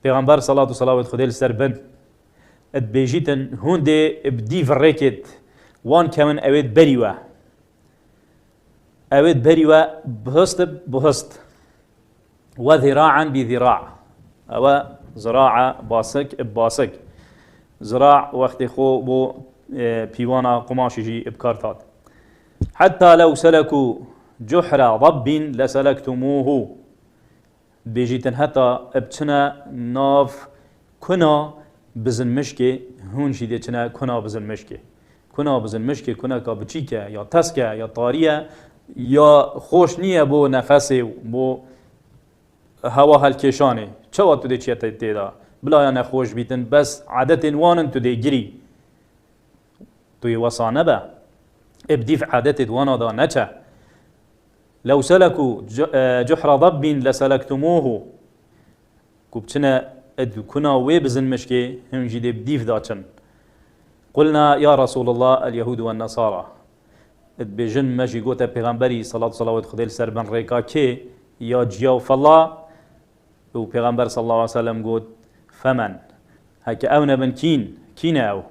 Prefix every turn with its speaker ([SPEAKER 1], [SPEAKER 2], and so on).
[SPEAKER 1] پیغمبر صلاة و صلاة خدای لسر بن ادبیجیتن هونده بدیف ریکت وان کمن اوید بریوه اوید بریوه بهست بهست و ذراعا بذراع او زراعة باسك باسك زراع وقت خو بو بيوانا قماش يجي ابكارتات حتى لو سلكوا جحر ضب لسلكتموه بيجيتن حتى ابتنا ناف كنا بزن مشكي هون شيدي تنا كنا بزن مشكي كنا بزن مشكي كنا كابتشيكا يا تسكا يا طارية يا خوش نية بو نفسي بو هوا هالكيشاني چوا تو دي چيتا تيدا بلا يا نخوش بيتن بس عادت وانن تو دي جري تو يوصى نبا ابديف عادت وانا دا نچا لو سلكوا جحر ضب لسلكتموه كوبتنا ادو كنا ويبزن مشكي هم جدي بديف داتشن قلنا يا رسول الله اليهود والنصارى بجن ماشي قوتا پیغمبري صلاة خديل سربن ريكا كي يا جياو فالله و پیغمبر صلى الله عليه وسلم قلت فمن هكا اونا بن كين او